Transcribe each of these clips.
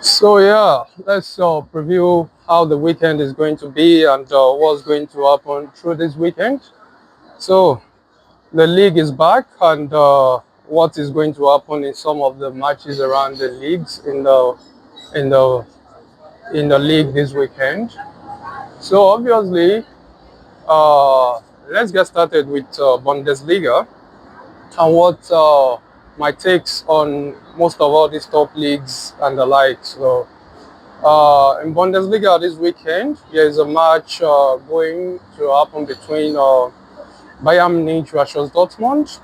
So yeah, let's preview how the weekend is going to be and what's going to happen through this weekend. So the league is back, and what is going to happen in some of the matches around the leagues in the in the league this weekend. So obviously, let's get started with Bundesliga and what my takes on most of all these top leagues and the like. So in Bundesliga this weekend, there is a match going to happen between Bayern Munich versus Dortmund.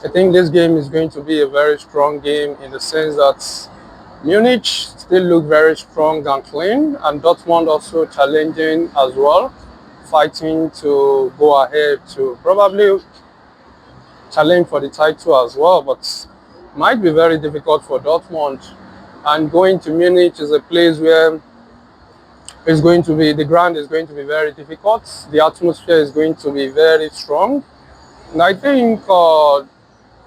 I think this game is going to be a very strong game in the sense that Munich still look very strong and clean, and Dortmund also challenging as well, fighting to go ahead to probably challenge for the title as well, but might be very difficult for Dortmund. And going to Munich is a place where it's going to be, the ground is going to be very difficult. The atmosphere is going to be very strong. And I think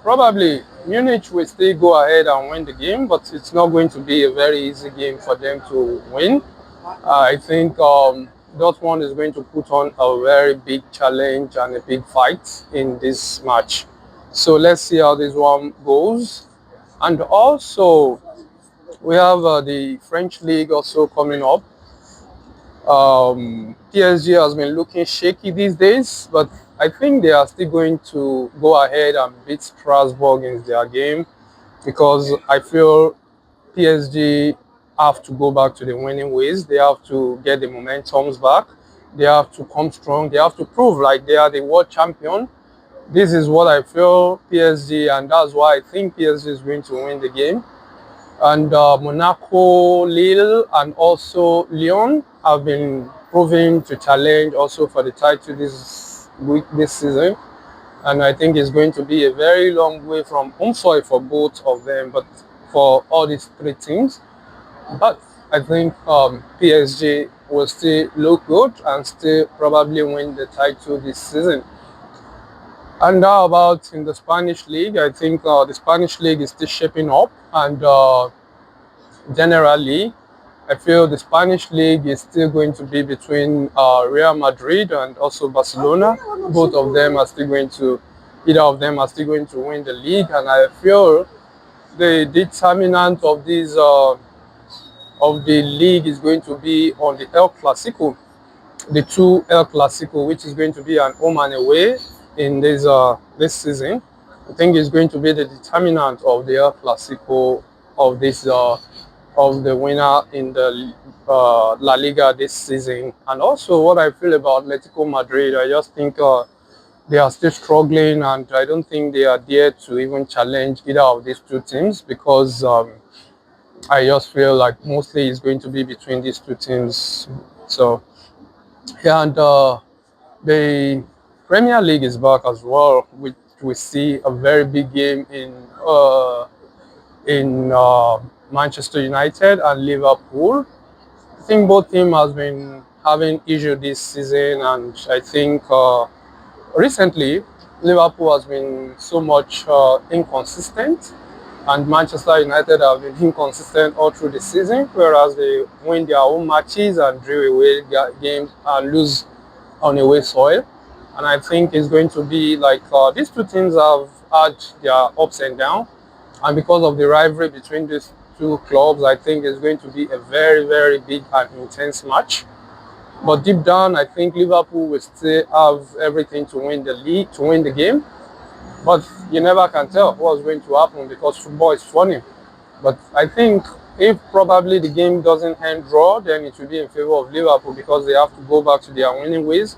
probably Munich will still go ahead and win the game, but it's not going to be a very easy game for them to win. I think Dortmund is going to put on a very big challenge and a big fight in this match. So let's see how this one goes. And also, we have the French league also coming up. PSG has been looking shaky these days, but I think they are still going to go ahead and beat Strasbourg in their game, because I feel PSG have to go back to the winning ways. They have to get the momentums back. They have to come strong. They have to prove like they are the world champion. This is what I feel PSG, and that's why I think PSG is going to win the game. And Monaco, Lille, and also Lyon have been proving to challenge also for the title this season. And I think it's going to be a very long way from home soil for both of them, but for all these three teams. But I think PSG will still look good and still probably win the title this season. And how about in the Spanish league? I think the Spanish league is still shaping up, and generally, I feel the Spanish league is still going to be between Real Madrid and also Barcelona. Both of them are still going to, either of them are still going to win the league, and I feel the determinant of this of the league is going to be on the El Clasico, the two El Clasico, which is going to be an home and away in this season. I think is going to be the determinant of the El Clasico of this of the winner in the La Liga this season. And also, what I feel about Atletico Madrid, I just think they are still struggling, and I don't think they are there to even challenge either of these two teams, because I just feel like mostly it's going to be between these two teams. So yeah, and the Premier League is back as well, which we see a very big game in Manchester United and Liverpool. I think both teams has been having issues this season, and I think recently Liverpool has been so much inconsistent, and Manchester United have been inconsistent all through the season, whereas they win their own matches and drew away games and lose on away soil. And I think it's going to be like these two teams have had their ups and downs, and because of the rivalry between these two clubs, I think it's going to be a very, very big and intense match. But deep down, I think Liverpool will still have everything to win the league, to win the game. But you never can tell what's going to happen, because football is funny. But I think if probably the game doesn't end draw, then it will be in favor of Liverpool, because they have to go back to their winning ways.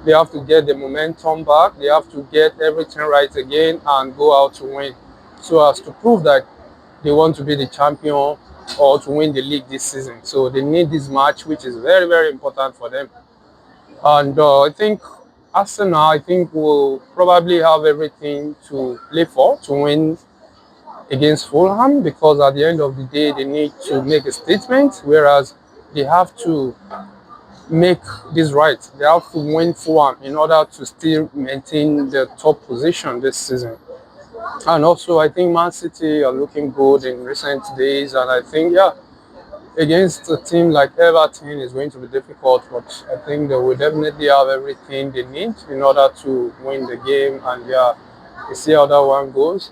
They have to get the momentum back. They have to get everything right again and go out to win, so as to prove that they want to be the champion or to win the league this season. So they need this match, which is very, very important for them. And I think Arsenal, I think, will probably have everything to play for to win against Fulham, because at the end of the day, they need to make a statement, whereas they have to make this right. They have to win Fulham in order to still maintain the top position this season. And also, I think Man City are looking good in recent days, and I think, yeah, against a team like Everton is going to be difficult, but I think they will definitely have everything they need in order to win the game. And yeah, you see how that one goes.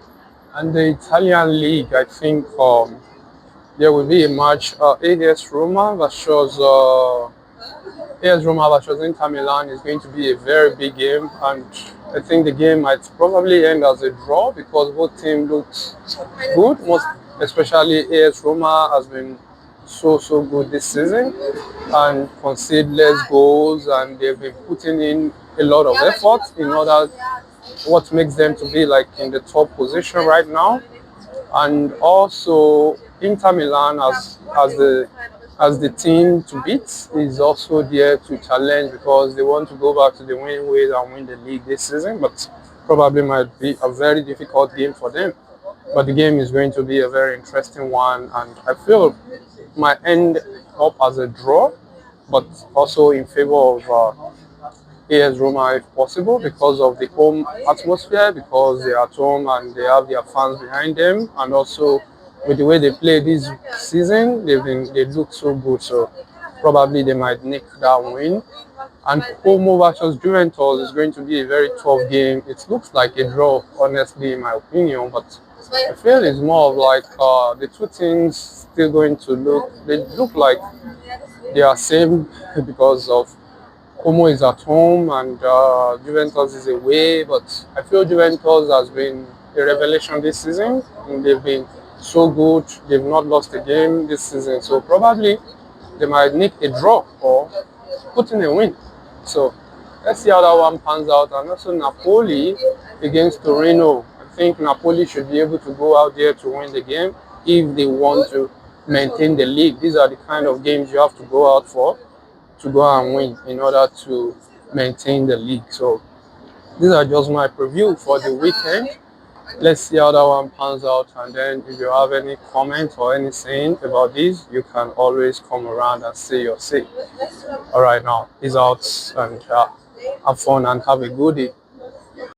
And the Italian league, I think there will be a match, AS Roma versus Inter Milan is going to be a very big game, and I think the game might probably end as a draw because both teams looked good. Most especially AS Roma has been so good this season and concede less goals, and they've been putting in a lot of effort in order what makes them to be like in the top position right now. And also Inter Milan as the team to beat is also there to challenge because they want to go back to the winning ways and win the league this season, but probably might be a very difficult game for them. But the game is going to be a very interesting one, and I feel it might end up as a draw, but also in favor of AS Roma if possible because of the home atmosphere, because they're at home and they have their fans behind them, and also with the way they play this season, they look so good. So probably they might nick that win. And Como versus Juventus is going to be a very tough game. It looks like a draw, honestly, in my opinion, but I feel it's more of like the two teams still going to they look like they are same because of Como is at home and Juventus is away, but I feel Juventus has been a revelation this season. And they've been so good. They've not lost a game this season, so probably they might nick a draw or put in a win. So let's see how that one pans out. And also Napoli against Torino. I think Napoli should be able to go out there to win the game if they want to maintain the league. These are the kind of games you have to go out for to go and win in order to maintain the league. So these are just my preview for the weekend. Let's see how that one pans out, and then if you have any comments or any saying about this, you can always come around and say your say. All right, now peace out and have fun and have a good day.